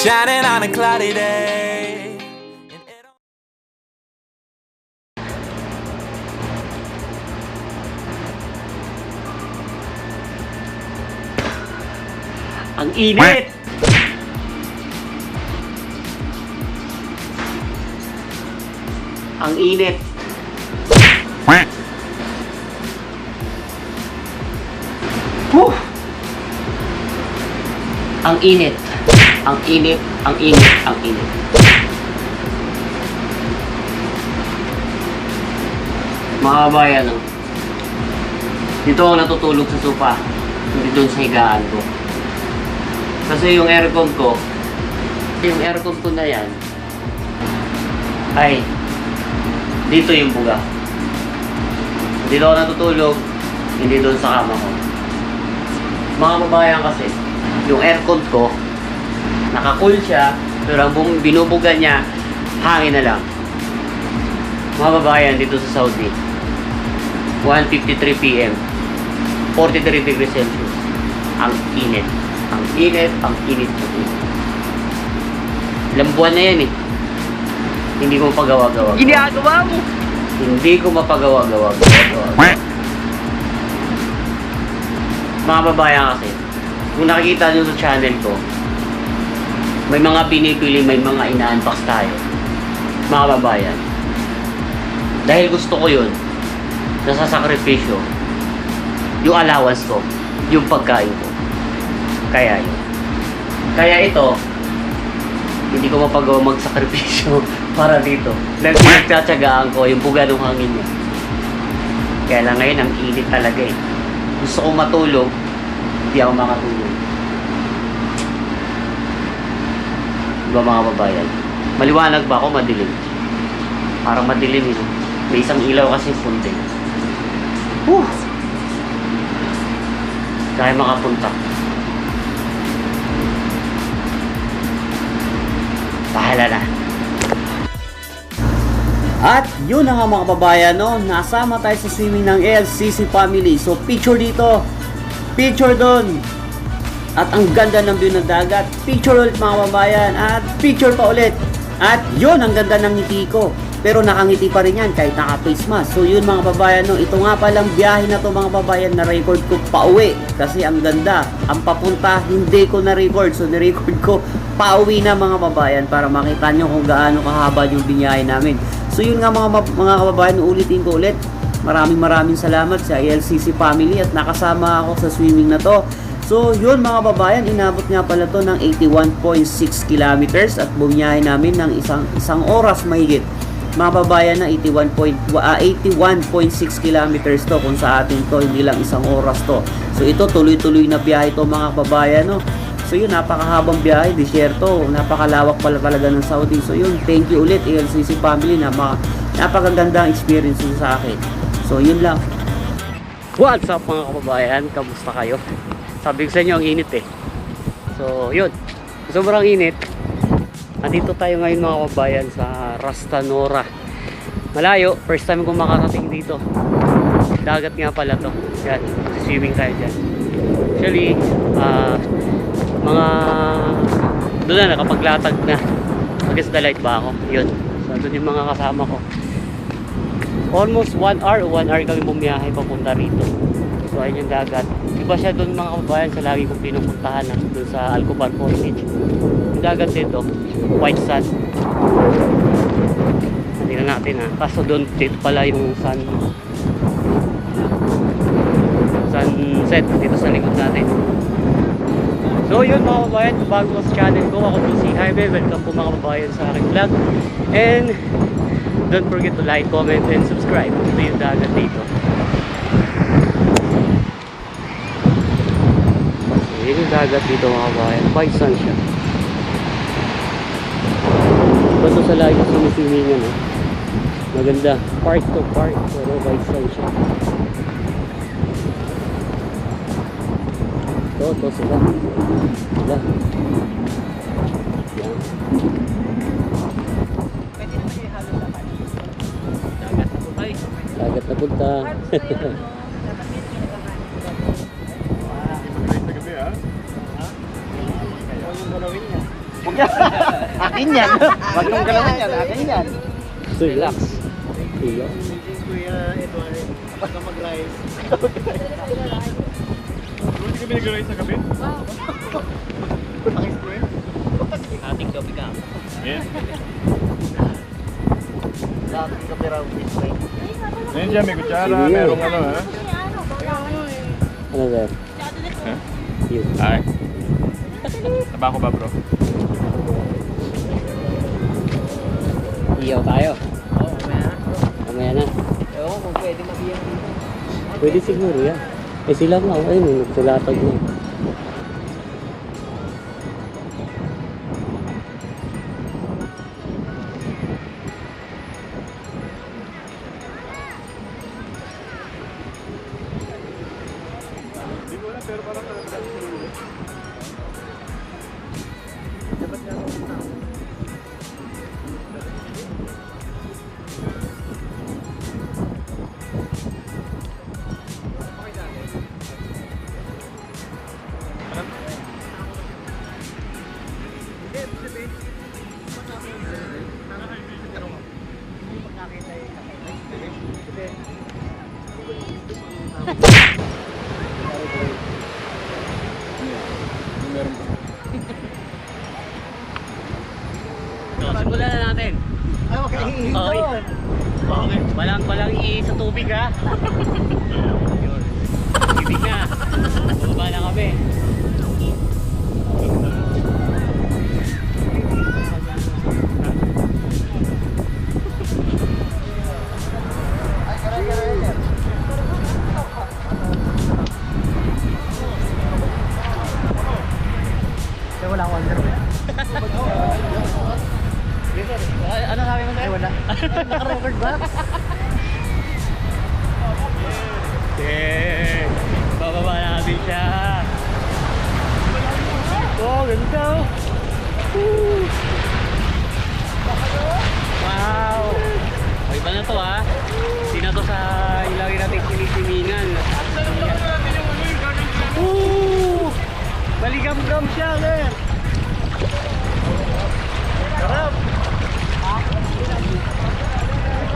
shining on a cloudy day. Ang init! Ang init! Whew! Ang init! Ang init! Ang init! Ang init! Mga kabayan, no? Dito ako natutulog sa sofa. Hindi doon sa higaan ko. Kasi yung aircon ko na yan, ay dito yung buga. Dito ako natutulog, hindi doon sa kama ko. Mga babayan kasi, yung aircon ko, naka-cool siya, pero ang binubuga niya, hangin na lang. Mga babayan, dito sa Saudi, 1:53 PM, 43 degrees Celsius. Ang init. Ang init, ang init. Ilang buwan na yan eh. Hindi ko mapagawa-gawa. Ginagawa mo! Hindi ko mapagawa-gawa. Mga babayan kasi, kung nakikita nyo sa channel ko, may mga pinipili, may mga ina-unbox tayo. Mga babayan. Dahil gusto ko yun, nasasakripisyo, yung allowance ko, yung pagkain ko. Kaya yun. Kaya ito, hindi ko mapagawa magsakripisyo para dito. Nagtsatsagaan ko yung buga ng hangin niya. Kaya lang ngayon, ang init talaga eh. Gusto kong matulog, hindi ako makatulog. Diba mga babayan? Maliwanag ba ako? Madilim. Parang madilim eh. May isang ilaw kasi punti. Kaya makapunta. Bahala na. At yun na nga mga kababayan, no? Nasama tayo sa swimming ng LCC family. So picture dito, picture doon. At ang ganda ng view ng dagat. Picture ulit mga kababayan. At picture pa ulit. At yun, ang ganda ng ngiti ko. Pero nakangiti pa rin yan kahit naka-face mask. So yun mga kababayan, no? Ito nga palang biyahe na to mga kababayan na record ko pauwi. Kasi ang ganda. Ang papunta, hindi ko na-record. So na-record ko pauwi na mga kababayan para makita nyo kung gaano kahaba yung binyahe namin. So yun nga mga kababayan, ulitin ko ulit. Maraming salamat sa LCC family at nakasama ako sa swimming na to. So yun mga kababayan, inabot nga pala to ng 81.6 kilometers at bumiyahe namin ng isang oras mahigit. Mga babayan na 81.6 kilometers to kung sa atin to, hindi lang isang oras to. So ito tuloy-tuloy na biyahe to mga babayan, no. So yun, napakahabang biyahe, disyerto, napakalawak pala talaga ng Saudi. So yun, thank you ulit LCC family na napakagandang experience sa akin. So yun lang. What's up mga kababayan, kamusta kayo? Sabi ko sa inyo, ang init eh. So yun, sobrang init. Nandito tayo ngayon mga kababayan sa Ras Tanura. Malayo, first time ko makarating dito. Dagat nga pala to. Yan, swimming tayo dyan. Actually, mga doon na, nakapaglatag na. Against the light ba ako? Yun. So doon yung mga kasama ko. Almost 1 hour kami bumiyahe papunta rito. So ayun yung dagat. Iba siya doon mga kababayan sa lagi kong pinupuntahan doon sa Alcobar Portage. Yung dagat dito, white sand. Tingnan natin ha. Kaso doon dito pala yung sunset dito sa likod natin. So yun mga kababayan, bago sa channel ko, ako po si Jaime. Welcome po mga kababayan sa aking vlog. And don't forget to like, comment, and subscribe. Ito yung dagat dito. So yun yung dagat dito mga kababayan. White sand siya. Bato sa lagi sumisimingan eh. Maganda. Park to park. Pero white sand siya. Ito sila. Yan. Pwede naman yung halo sa pan. Dagat na punta. Dagat na punta. Akin yan. Wag mong galawan yan. Akin yan. Relax. Iya. Kuya Edward, pagka mag-rice. Hindi kami nag-rice sa gabi? Paki-square? Ating gabi ka. Yeah. Lahat ng kapira this way. Ngayon dyan, may kutsara, merong ano ha? Ano ba? Ha? Yun. Ay. Tabako ba bro? Iyaw tayo. Oo, mamaya na. Mamaya na. Ewan ko kung pwede mabiyang dito. Pwede siguro yan. Eh sila nga, ayun, nagsulatag na. Hindi ko alam, pero parang meron pa. Simulan na natin. Okay. Okay. Okay. Walang sa tubig ha. Yun. Tubig na. Bumaba na kami. Wala akong wonder. Ano sabi mo sa'yo? Wala. Naka-record ba? Okay. Bababa natin siya. Oh, ganda. Woo. Wow. O, iba na to ha. Hindi na to sa ilagay natin sinisimingan. Woo. Baligam-gam siya, sir. Sarap.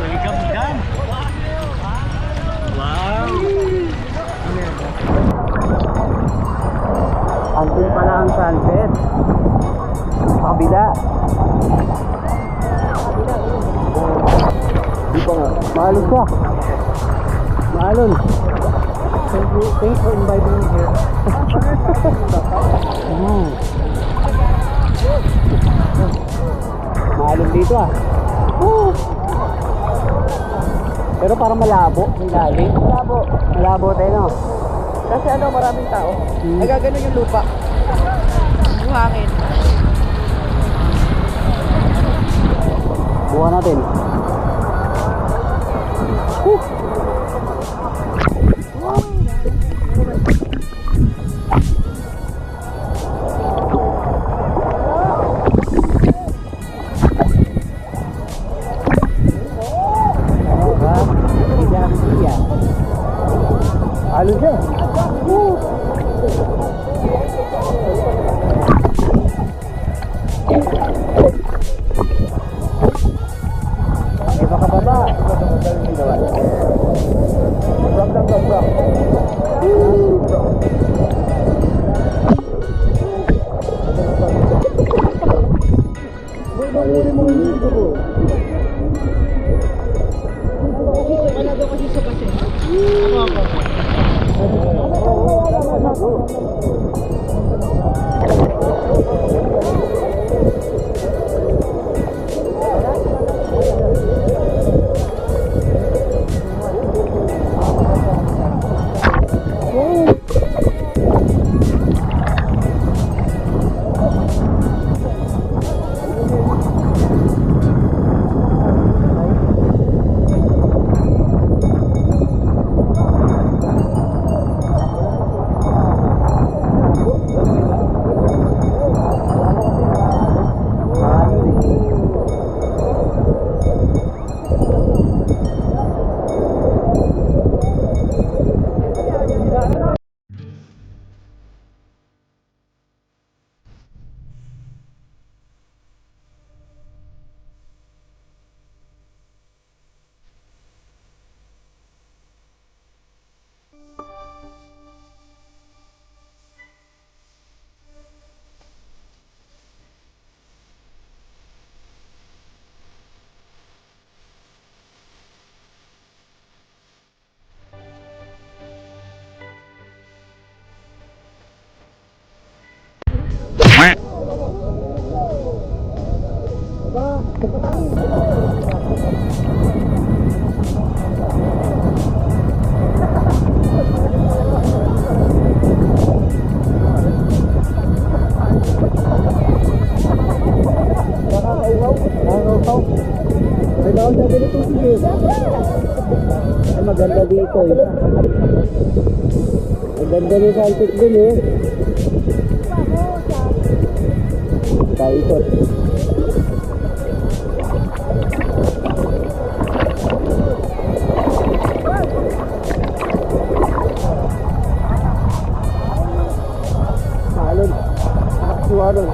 Baligam-gam. Wow. Andun pala ang sunset. Sa kabila. Dito nga. Maalon ka. Maalon. Thanks for inviting me here. Maalon dito ah. Woo! Pero parang malabo. May lalim. Malabo. Malabo tayo no? Kasi ano, maraming tao. Nagaganon yung lupa. Yung hangin. Buka natin. Alon siya. Ay, maganda dito eh. Maganda ni sunset dun eh. Tayo ito. Alon. Alon.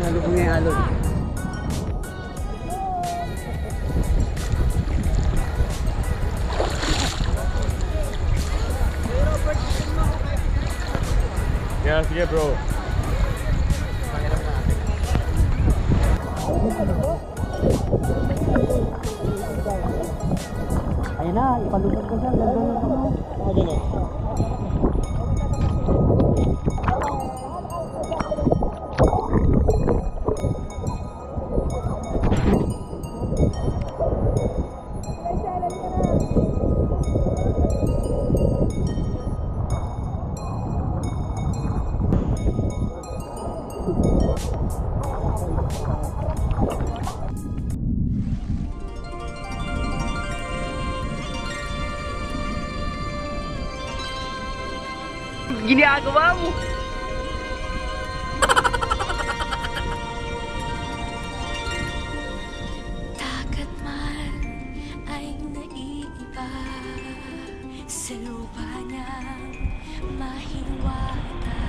Nalubong yung alon. Yeah, sige bro. Ayun na, ipalubog ko siya. Ganda na ako. Ako din eh. Ginagawa mo. Dagat man ay naiiba sa lupa niyang mahiwaga.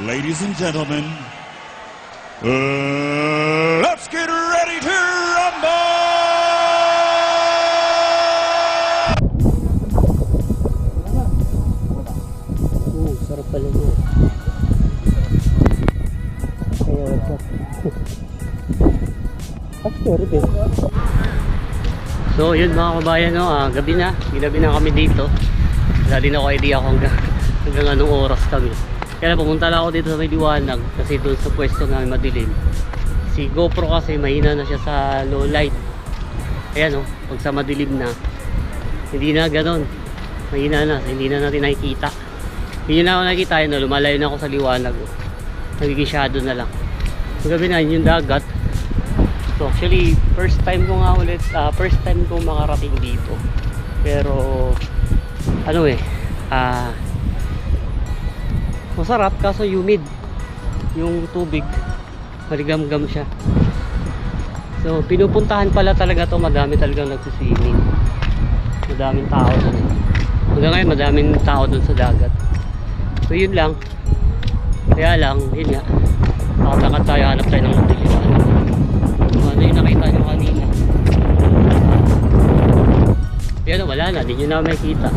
Ladies and gentlemen, let's get ready to rumble! Sarap pala mo. Kaya what's up? After eh. So yun mga kabayan, no, gabi na, ginabi na kami dito. Wala din ako idea kung hanggang anong oras kami. Kaya pumunta lang ako dito sa may liwanag kasi doon sa pwesto namin madilim. Si GoPro kasi mahina na siya sa low light. Ayan, pag sa madilim na, hindi na ganon, mahina na, hindi na natin nakikita. Hindi na ako nakikita, yun, lumalayo na ako sa liwanag. Nagiging shadow na lang. So gabi na, yun yung dagat. So actually, first time ko makarating dito. Pero masarap kaso humid. Yung tubig, maligam-gam siya. So pinupuntahan pala talaga to, madami talagang nagsiswimming. Madaming tao doon. Hanggang ngayon, madaming tao doon sa dagat. So yun lang. Kaya lang, yun nga. Lakad tayo, hanap tayo ng matiliwan. Ano yung nakita nyo kanina? Yan, wala na, di nyo na makikita.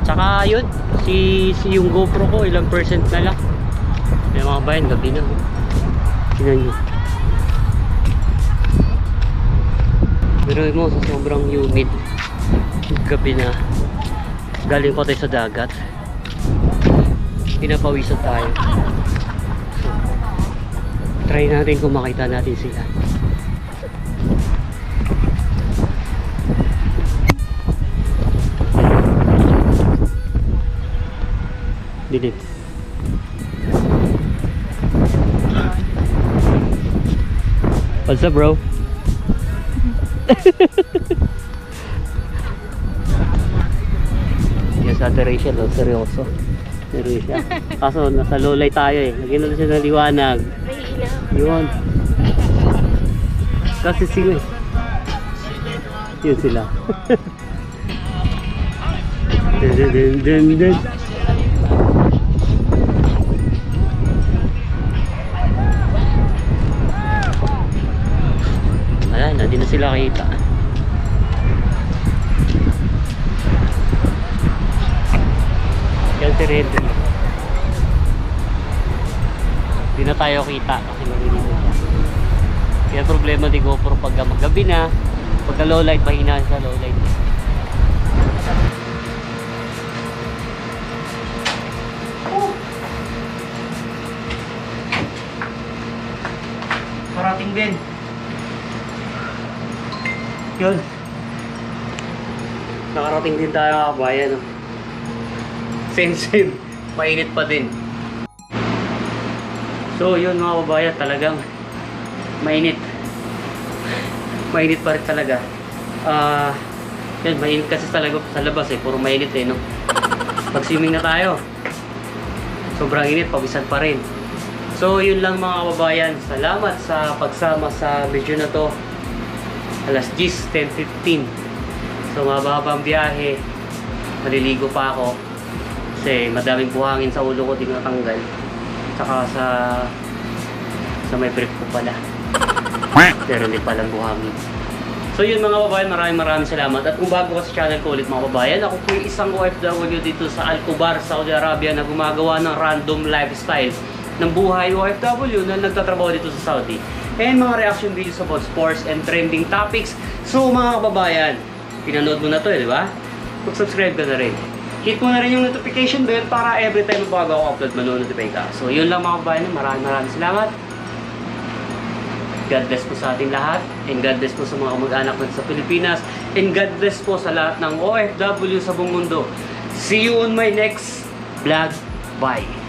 Tsaka yun, yung GoPro ko, ilang percent na lang. Kaya mga bayan, gabi na. Tingnan nyo. Pero mo, sa sobrang humid, gabi na, galing pa tayo sa dagat, pinapawisan tayo. So, try natin kung makita natin sila. Dilim. What's up, bro? Yes, Ate Rachel, seryoso. Seryoso. Kaso nasa low light tayo eh. Naging na siya ng liwanag. Yun. Kasi sila. Yun sila. Dun. Wala na, di na sila kita. Yan si Reddy. Di na tayo kita kasi marinig na siya. Kaya problema di GoPro pag magabi na, pagka low light, mahina sa low light. Parating din. Yun. Nakarating din tayo kabayan. Same. Mainit pa din. So yun mga kabayan, talagang mainit. Mainit pa rin talaga. Yan, mainit kasi talaga sa labas eh. Puro mainit eh, no? Pag-swimming na tayo. Sobrang init, pawisan pa rin. So yun lang mga kababayan. Salamat sa pagsama sa video na to. Alas 10:15. So mababang biyahe. Maliligo pa ako. Kasi madaming buhangin sa ulo ko, di natanggal. Saka sa may brief ko pala. Pero hindi palang buhangin. So yun mga kababayan, maraming salamat. At kung bago ka sa channel ko ulit mga kababayan, ako po yung isang OFW dito sa Al-Kubar, Saudi Arabia na gumagawa ng random lifestyle ng buhay OFW na nagtatrabaho dito sa Saudi. And mga reaction videos about sports and trending topics. So mga kababayan, pinanood mo na to di ba? Mag-subscribe ka na rin. Hit mo na rin yung notification bell para every time bago ako upload, manonotify ka. So yun lang mga kababayan, maraming salamat. God bless po sa ating lahat. And God bless po sa mga kamag-anak natin sa Pilipinas. And God bless po sa lahat ng OFW sa buong mundo. See you on my next vlog. Bye!